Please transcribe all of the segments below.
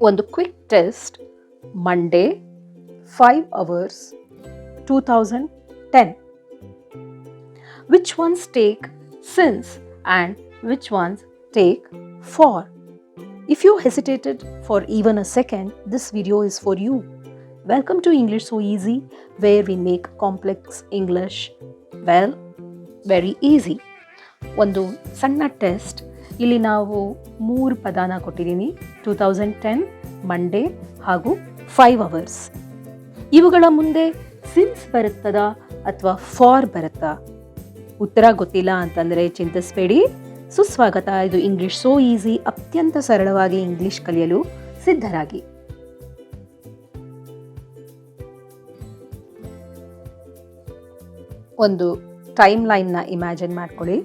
ಒಂದು quick test. Monday 5 hours 2010. Which ones take since and which ones take for? If you hesitated for even a second, this video is for you. Welcome to English So Easy, where we make complex English, well, very easy. ಒಂದು ಸಣ್ಣ test. ಇಲ್ಲಿ ನಾವು 3 ಪದಾನ ಕೊಟ್ಟಿದ್ದೀನಿ. 2010, Monday ಹಾಗೂ 5 hours. ಇವುಗಳ ಮುಂದೆ since ಬರುತ್ತದಾ ಅಥವಾ ಫಾರ್ ಬರುತ್ತಾ? ಉತ್ತರ ಗೊತ್ತಿಲ್ಲ ಅಂತಂದರೆ ಚಿಂತಿಸಬೇಡಿ. ಸುಸ್ವಾಗತ. ಇದು ಇಂಗ್ಲಿಷ್ ಸೋ ಈಸಿ. ಅತ್ಯಂತ ಸರಳವಾಗಿ ಇಂಗ್ಲಿಷ್ ಕಲಿಯಲು ಸಿದ್ಧರಾಗಿ. ಒಂದು ಟೈಮ್ ಲೈನ್ನ ಇಮ್ಯಾಜಿನ್ ಮಾಡ್ಕೊಳ್ಳಿ.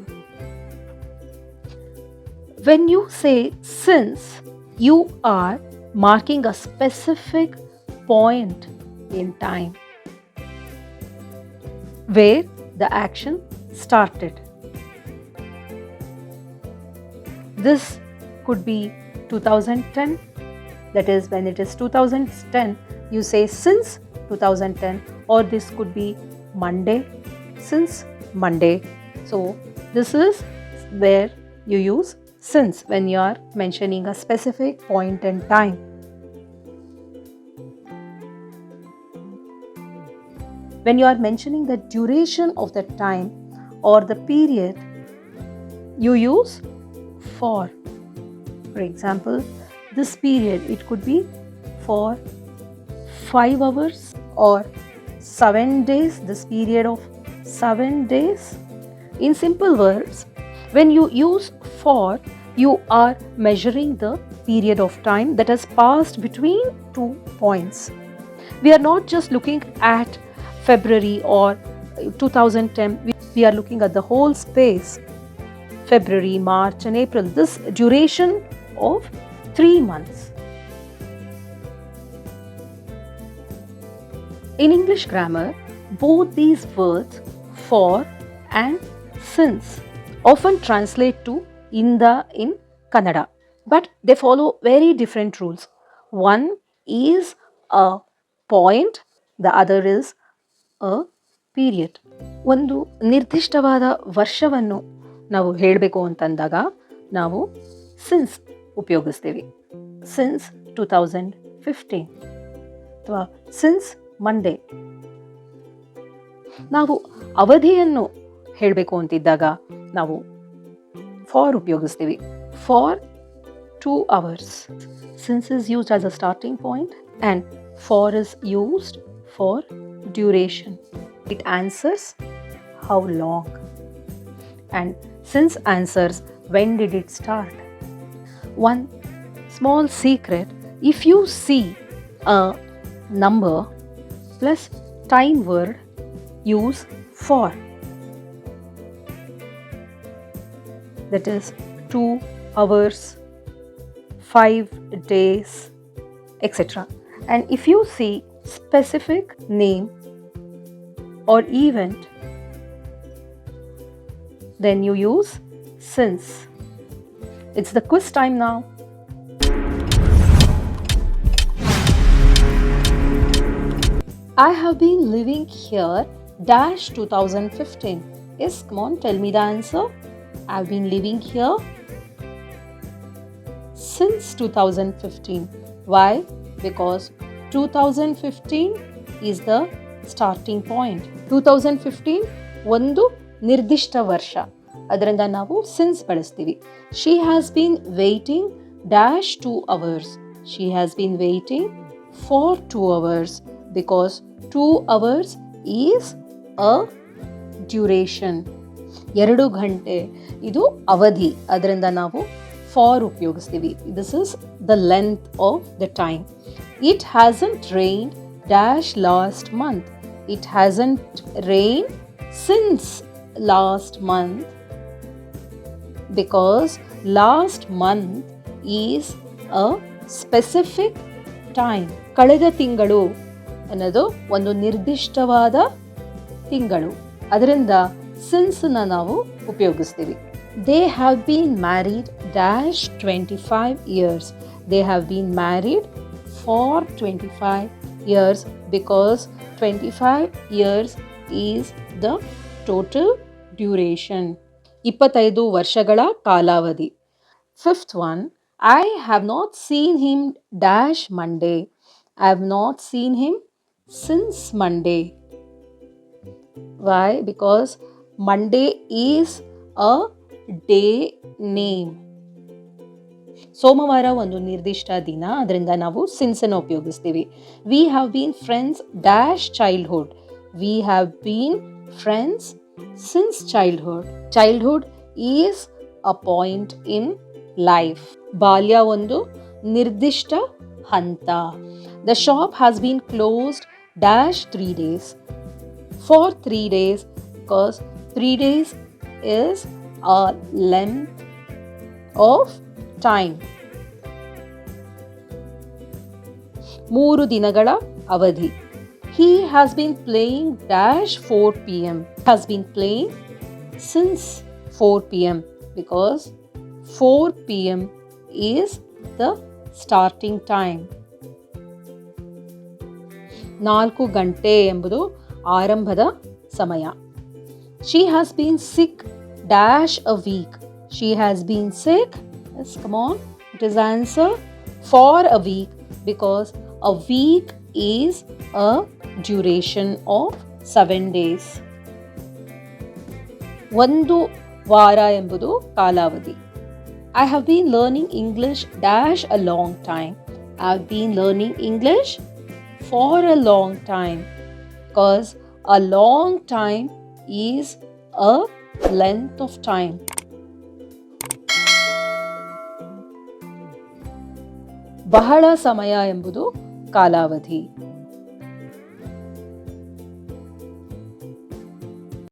When you say since, you are marking a specific point in time where the action started. This could be 2010, that is when it is 2010, you say since 2010, or this could be Monday, since Monday. So this is where you use since when you are mentioning a specific point in time. When you are mentioning the duration of the time or the period, you use for. For example, this period, it could be for 5 hours or 7 days, this period of 7 days. In simple words, when you use for, you are measuring the period of time that has passed between 2 points. We are not just looking at February or 2010. We are looking at the whole space. February, March and April. This duration of 3 months. In English grammar, both these words for and since often translate to in Kannada, but they follow very different rules. One is a point, the other is a period. ಒಂದು ನಿರ್ದಿಷ್ಟವಾದ ವರ್ಷವನ್ನು ನಾವು ಹೇಳಬೇಕು ಅಂತಂದಾಗ ನಾವು since ಉಪಯೋಗಿಸ್ತೀವಿ. Since 2015 ಅಥವಾ since Monday. ನಾವು ಅವಧಿಯನ್ನು ಹೇಳಬೇಕು ಅಂತಿದ್ದಾಗ ನಾವು ಫಾರ್ ಉಪಯೋಗಿಸ್ತೀವಿ. For 2 hours. Since is used as a starting point and for is used for duration. It answers how long. And since answers when did it start. One small secret, if you see a number plus time word, use for. That is 2 hours, 5 days, etc. And if you see specific name or event, then you use since. It's the quiz time now. I have been living here dash 2015. Yes, come on, tell me the answer. I've been living here since 2015. Why? Because 2015 is the starting point. 2015 ಒಂದು ನಿರ್ದಿಷ್ಟ ವರ್ಷ, ಅದರಿಂದ ನಾವು since ಬಳಸ್ತೀವಿ. She has been waiting dash 2 hours. She has been waiting for 2 hours because 2 hours is a duration. 2 ಗಂಟೆ ಇದು ಅವಧಿ, ಅದರಿಂದ ನಾವು ಫಾರ್ ಉಪಯೋಗಿಸ್ತೀವಿ. This is the length of the time. It hasn't rained dash last month. It hasn't rained since last month because last month is a specific time. ಕಳೆದ ತಿಂಗಳು ಅನ್ನೋದು ಒಂದು ನಿರ್ದಿಷ್ಟವಾದ ತಿಂಗಳು, ಅದರಿಂದ ಸಿನ್ಸ್ನ ನಾವು ಉಪಯೋಗಿಸ್ತೀವಿ. They have been married dash 25 years. They have been married for 25 years because 25 years is the total duration. 25 ವರ್ಷಗಳ ಕಾಲಾವಧಿ. Fifth one, I have not seen him dash Monday. I have not seen him since Monday. Why? Because Monday is a day name. ಸೋಮವಾರ ಒಂದು ನಿರ್ದಿಷ್ಟ ದಿನ, ಅದರಿಂದ ನಾವು since ಅನ್ನು ಉಪಯೋಗಿಸ್ತೀವಿ. We have been friends dash childhood. We have been friends since childhood. Childhood is a point in life. ಬಾಲ್ಯ ಒಂದು ನಿರ್ದಿಷ್ಟ ಹಂತ. The shop has been closed dash 3 days. For 3 days, because 3 days is a length of time. 3 ದಿನಗಳ ಅವಧಿ. He has been playing dash 4 p.m. Has been playing since 4 p.m. because 4 p.m. is the starting time. 4 ಗಂಟೆ ಎಂಬುದು ಆರಂಭದ ಸಮಯ. She has been sick dash a week. She has been sick. Yes, come on. It is answer for a week because a week is a duration of 7 days. ಒಂದು ವಾರ ಎಂಬುದು ಕಾಲಾವಧಿ. I have been learning English dash a long time. I have been learning English for a long time because a long time is a length of time. ಬಹಳ ಸಮಯ ಎಂಬುದು ಕಾಲಾವಧಿ.